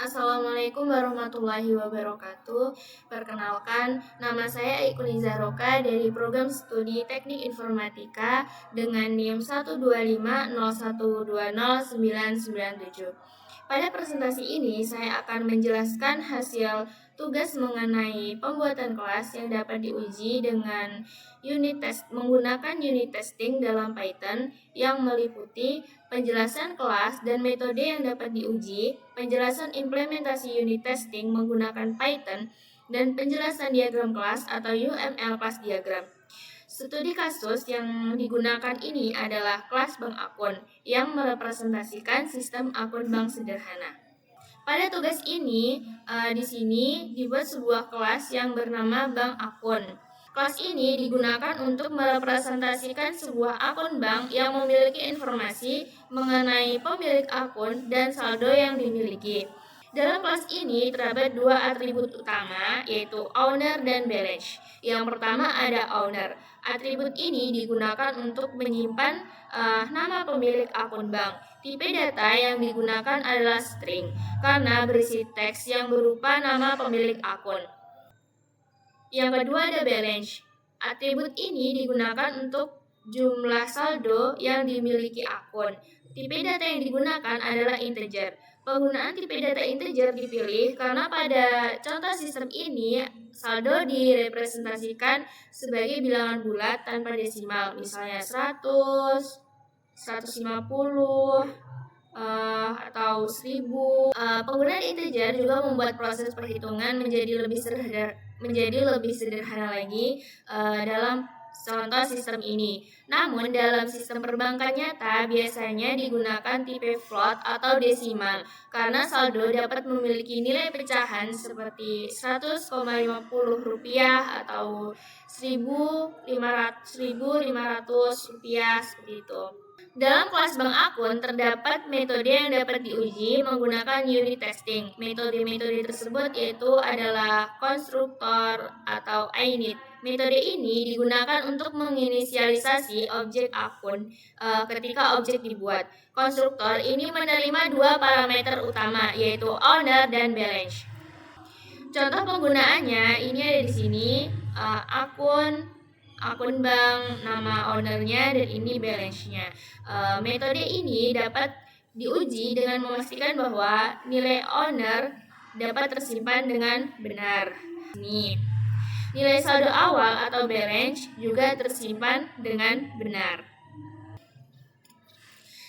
Assalamualaikum warahmatullahi wabarakatuh. Perkenalkan, nama saya Ikuniza Roka dari program studi Teknik Informatika dengan NIM 12501209997. Pada presentasi ini, saya akan menjelaskan hasil tugas mengenai pembuatan kelas yang dapat diuji dengan menggunakan unit testing dalam Python yang meliputi penjelasan kelas dan metode yang dapat diuji, penjelasan implementasi unit testing menggunakan Python, dan penjelasan diagram kelas atau UML class diagram. Studi kasus yang digunakan ini adalah kelas bank akun yang merepresentasikan sistem akun bank sederhana. Pada tugas ini, di sini dibuat sebuah kelas yang bernama bank akun. Kelas ini digunakan untuk merepresentasikan sebuah akun bank yang memiliki informasi mengenai pemilik akun dan saldo yang dimiliki. Dalam kelas ini terdapat dua atribut utama, yaitu owner dan balance. Yang pertama ada owner. Atribut ini digunakan untuk menyimpan nama pemilik akun bank. Tipe data yang digunakan adalah string, karena berisi teks yang berupa nama pemilik akun. Yang kedua ada balance. Atribut ini digunakan untuk jumlah saldo yang dimiliki akun. Tipe data yang digunakan adalah integer. Penggunaan tipe data integer dipilih karena pada contoh sistem ini saldo direpresentasikan sebagai bilangan bulat tanpa desimal, misalnya 100, 150, atau 1000. Penggunaan integer juga membuat proses perhitungan menjadi lebih sederhana lagi dalam contoh sistem ini. Namun dalam sistem perbankan nyata biasanya digunakan tipe float atau desimal karena saldo dapat memiliki nilai pecahan seperti 100,50 rupiah atau 1.500 rupiah seperti itu. Dalam kelas bank akun terdapat metode yang dapat diuji menggunakan unit testing. Metode-metode tersebut yaitu adalah konstruktor atau init. Metode ini digunakan untuk menginisialisasi objek akun ketika objek dibuat. Konstruktor ini menerima dua parameter utama, yaitu owner dan balance. Contoh penggunaannya ini ada di sini, akun bank, nama ownernya, dan ini balance-nya. Metode ini dapat diuji dengan memastikan bahwa nilai owner dapat tersimpan dengan benar. Ini nilai saldo awal atau balance juga tersimpan dengan benar.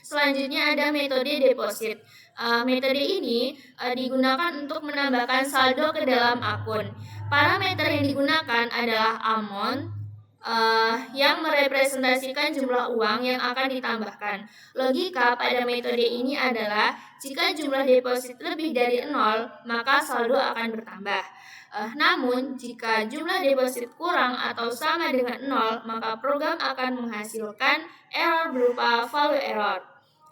Selanjutnya ada metode deposit. Metode ini digunakan untuk menambahkan saldo ke dalam akun. Parameter yang digunakan adalah amount yang merepresentasikan jumlah uang yang akan ditambahkan. Logika pada metode ini adalah jika jumlah deposit lebih dari 0, maka saldo akan bertambah. Namun, jika jumlah deposit kurang atau sama dengan 0, maka program akan menghasilkan error berupa value error.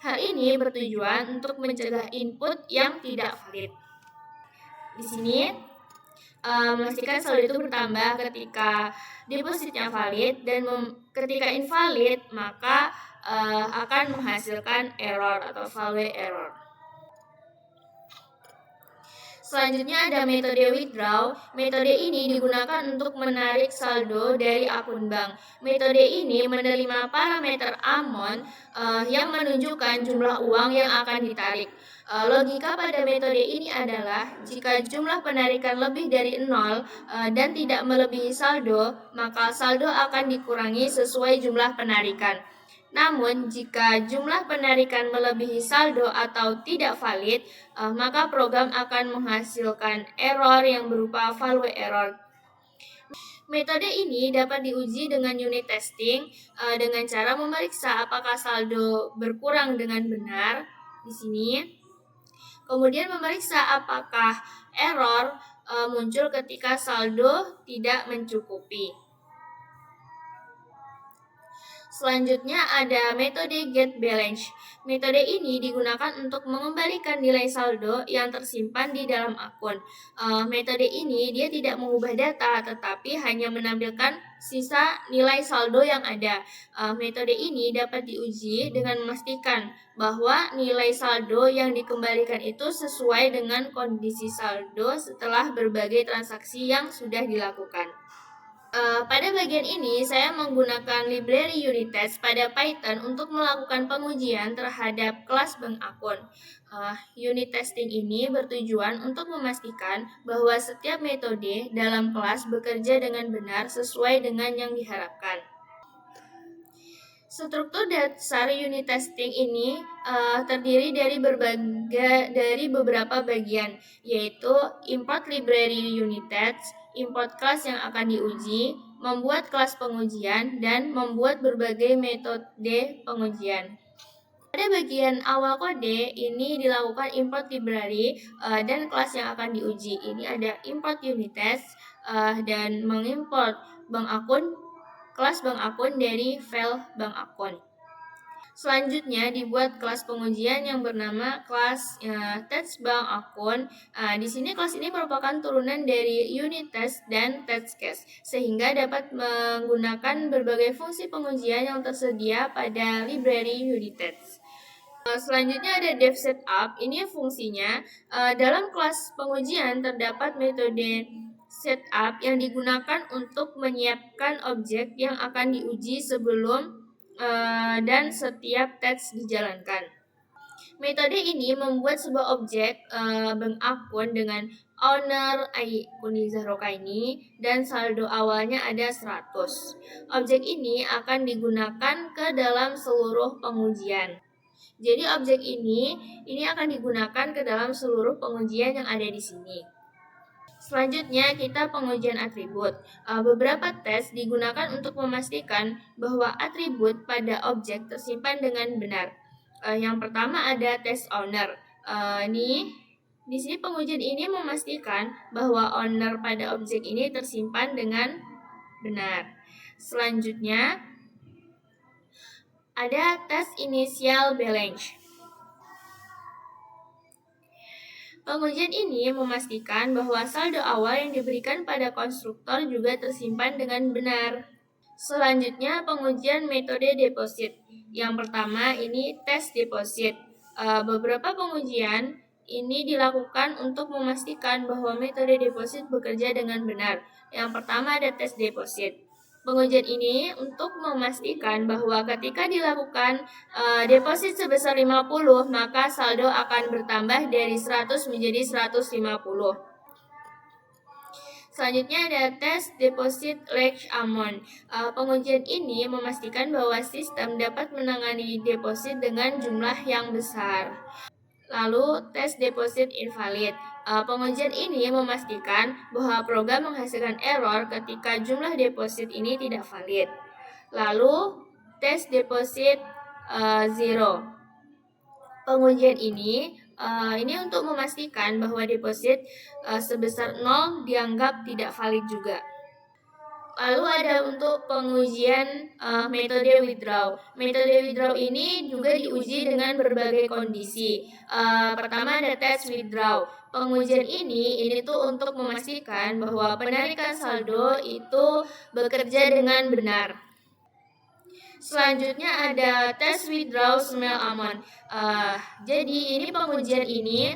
Hal ini bertujuan untuk mencegah input yang tidak valid. Di sini memastikan saldo itu bertambah ketika depositnya valid, dan ketika invalid maka akan menghasilkan error atau value error. Selanjutnya ada metode withdraw. Metode ini digunakan untuk menarik saldo dari akun bank. Metode ini menerima parameter amount yang menunjukkan jumlah uang yang akan ditarik. Logika pada metode ini adalah jika jumlah penarikan lebih dari 0 dan tidak melebihi saldo, maka saldo akan dikurangi sesuai jumlah penarikan. Namun, jika jumlah penarikan melebihi saldo atau tidak valid, maka program akan menghasilkan error yang berupa value error. Metode ini dapat diuji dengan unit testing dengan cara memeriksa apakah saldo berkurang dengan benar di sini. Kemudian memeriksa apakah error muncul ketika saldo tidak mencukupi. Selanjutnya ada metode get balance. Metode ini digunakan untuk mengembalikan nilai saldo yang tersimpan di dalam akun. Metode ini dia tidak mengubah data, tetapi hanya menampilkan sisa nilai saldo yang ada. Metode ini dapat diuji dengan memastikan bahwa nilai saldo yang dikembalikan itu sesuai dengan kondisi saldo setelah berbagai transaksi yang sudah dilakukan. Pada bagian ini, saya menggunakan library unit test pada Python untuk melakukan pengujian terhadap kelas bank akun. Unit testing ini bertujuan untuk memastikan bahwa setiap metode dalam kelas bekerja dengan benar sesuai dengan yang diharapkan. Struktur dasar unit testing ini terdiri dari beberapa bagian, yaitu import library unit test, import kelas yang akan diuji, membuat kelas pengujian, dan membuat berbagai metode pengujian. Pada bagian awal kode ini dilakukan import library dan kelas yang akan diuji. Ini ada import unit test dan mengimport kelas bank akun dari file bank akun. Selanjutnya dibuat kelas pengujian yang bernama kelas test bank akun. Di sini kelas ini merupakan turunan dari unit test dan test case, sehingga dapat menggunakan berbagai fungsi pengujian yang tersedia pada library unit test. Selanjutnya ada dev setup. Ini fungsinya dalam kelas pengujian terdapat metode setup yang digunakan untuk menyiapkan objek yang akan diuji sebelum dan setiap tes dijalankan. Metode ini membuat sebuah objek bank akun dengan owner Aikunizah Rokaini dan saldo awalnya ada 100. Objek ini akan digunakan ke dalam seluruh pengujian. Jadi objek ini akan digunakan ke dalam seluruh pengujian yang ada di sini. Selanjutnya kita pengujian atribut. Beberapa tes digunakan untuk memastikan bahwa atribut pada objek tersimpan dengan benar. Yang pertama ada tes owner. Di sini pengujian ini memastikan bahwa owner pada objek ini tersimpan dengan benar. Selanjutnya ada tes initial balance. Pengujian ini memastikan bahwa saldo awal yang diberikan pada konstruktor juga tersimpan dengan benar. Selanjutnya pengujian metode deposit. Yang pertama ini tes deposit. Beberapa pengujian ini dilakukan untuk memastikan bahwa metode deposit bekerja dengan benar. Yang pertama ada tes deposit. Pengujian ini untuk memastikan bahwa ketika dilakukan deposit sebesar 50, maka saldo akan bertambah dari 100 menjadi 150. Selanjutnya ada tes deposit large amount. Pengujian ini memastikan bahwa sistem dapat menangani deposit dengan jumlah yang besar. Lalu tes deposit invalid. Pengujian ini memastikan bahwa program menghasilkan error ketika jumlah deposit ini tidak valid. Lalu tes deposit zero. Pengujian ini untuk memastikan bahwa deposit sebesar 0 dianggap tidak valid juga. Lalu ada untuk pengujian metode withdraw. Metode withdraw ini juga diuji dengan berbagai kondisi. Pertama ada tes withdraw. Pengujian ini tuh untuk memastikan bahwa penarikan saldo itu bekerja dengan benar. Selanjutnya ada tes withdraw small amount. Jadi ini pengujian ini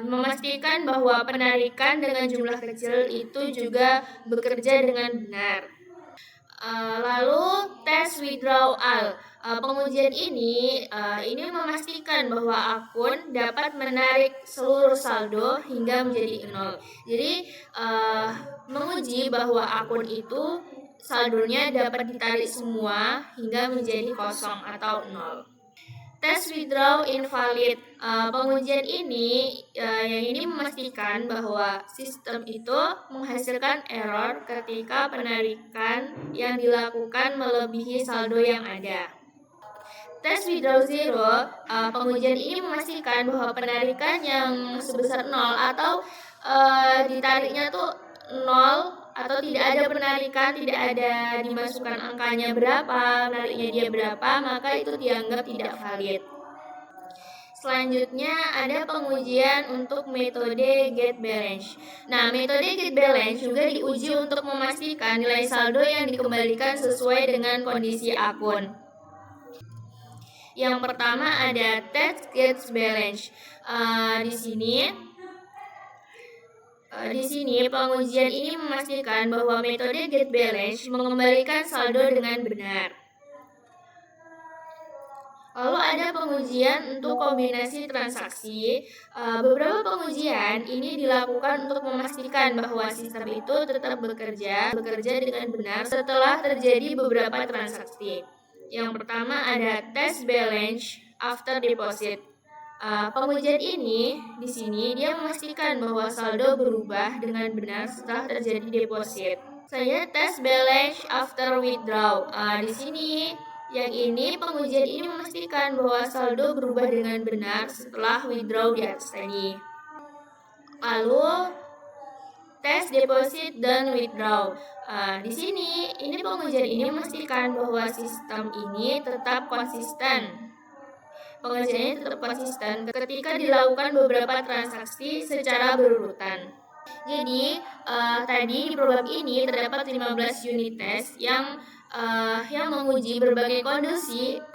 memastikan bahwa penarikan dengan jumlah kecil itu juga bekerja dengan benar. Lalu tes withdrawal. Pengujian ini memastikan bahwa akun dapat menarik seluruh saldo hingga menjadi 0. Jadi menguji bahwa akun itu saldonya dapat ditarik semua hingga menjadi kosong atau 0. Tes withdraw invalid. Pengujian ini memastikan bahwa sistem itu menghasilkan error ketika penarikan yang dilakukan melebihi saldo yang ada. Tes withdraw zero. Pengujian ini memastikan bahwa penarikan yang sebesar 0 atau ditariknya tuh 0 atau tidak ada penarikan, tidak ada dimasukkan angkanya berapa, menariknya dia berapa, maka itu dianggap tidak valid. Selanjutnya ada pengujian untuk metode get balance. Nah, metode get balance juga diuji untuk memastikan nilai saldo yang dikembalikan sesuai dengan kondisi akun. Yang pertama ada test get balance. Di sini pengujian ini memastikan bahwa metode get balance mengembalikan saldo dengan benar. Lalu ada pengujian untuk kombinasi transaksi. Beberapa pengujian ini dilakukan untuk memastikan bahwa sistem itu tetap bekerja dengan benar setelah terjadi beberapa transaksi. Yang pertama ada test balance after deposit. Pengujian ini di sini dia memastikan bahwa saldo berubah dengan benar setelah terjadi deposit. Saya test balance after withdraw. Di sini yang ini pengujian ini memastikan bahwa saldo berubah dengan benar setelah withdraw di atas tadi. Lalu tes deposit dan withdraw. Di sini ini pengujian ini memastikan bahwa sistem ini tetap konsisten. Pengujiannya tetap konsisten ketika dilakukan beberapa transaksi secara berurutan. Jadi tadi di program ini terdapat 15 unit test yang menguji berbagai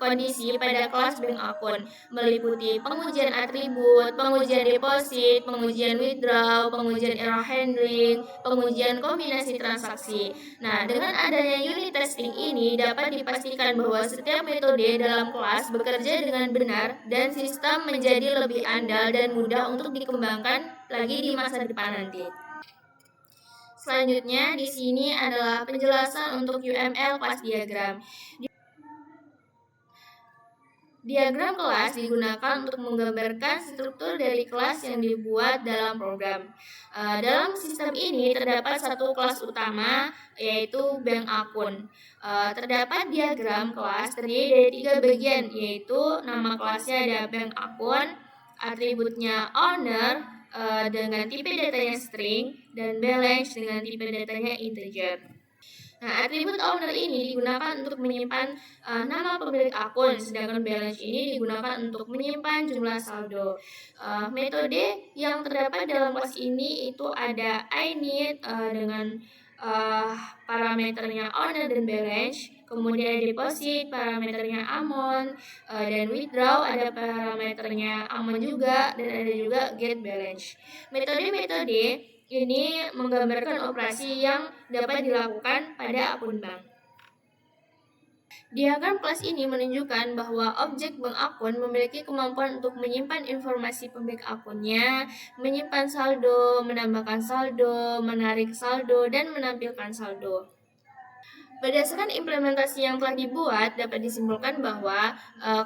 kondisi pada kelas bank akun, meliputi pengujian atribut, pengujian deposit, pengujian withdraw, pengujian error handling, pengujian kombinasi transaksi. Nah, dengan adanya unit testing ini dapat dipastikan bahwa setiap metode dalam kelas bekerja dengan benar dan sistem menjadi lebih andal dan mudah untuk dikembangkan lagi di masa depan nanti. Selanjutnya di sini adalah penjelasan untuk UML kelas diagram. Diagram kelas digunakan untuk menggambarkan struktur dari kelas yang dibuat dalam program. Dalam sistem ini terdapat satu kelas utama, yaitu bank akun. Terdapat diagram kelas terdiri dari 3 bagian, yaitu nama kelasnya ada bank akun, atributnya owner dengan tipe datanya string, dan balance dengan tipe datanya integer. Nah, atribut owner ini digunakan untuk menyimpan nama pemilik akun, sedangkan balance ini digunakan untuk menyimpan jumlah saldo. Metode yang terdapat dalam kelas ini itu ada init dengan parameternya owner dan balance, kemudian ada deposit, parameternya amount, dan withdraw ada parameternya amount juga, dan ada juga get balance. Metode-metode ini menggambarkan operasi yang dapat dilakukan pada akun bank. Diagram kelas ini menunjukkan bahwa objek bank akun memiliki kemampuan untuk menyimpan informasi pemilik akunnya, menyimpan saldo, menambahkan saldo, menarik saldo, dan menampilkan saldo. Berdasarkan implementasi yang telah dibuat, dapat disimpulkan bahwa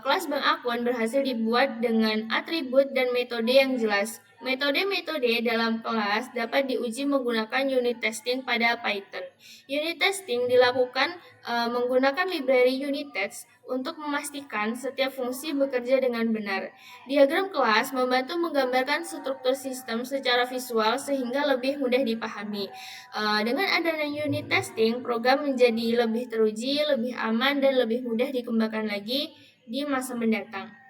kelas bank akun berhasil dibuat dengan atribut dan metode yang jelas. Metode-metode dalam kelas dapat diuji menggunakan unit testing pada Python. Unit testing dilakukan menggunakan library unit test untuk memastikan setiap fungsi bekerja dengan benar. Diagram kelas membantu menggambarkan struktur sistem secara visual sehingga lebih mudah dipahami. Dengan adanya unit testing, program menjadi lebih teruji, lebih aman, dan lebih mudah dikembangkan lagi di masa mendatang.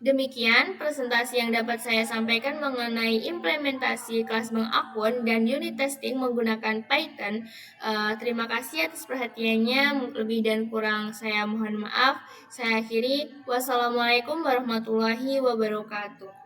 Demikian presentasi yang dapat saya sampaikan mengenai implementasi kelas bank akun dan unit testing menggunakan Python. Terima kasih atas perhatiannya. Lebih dan kurang saya mohon maaf. Saya akhiri. Wassalamualaikum warahmatullahi wabarakatuh.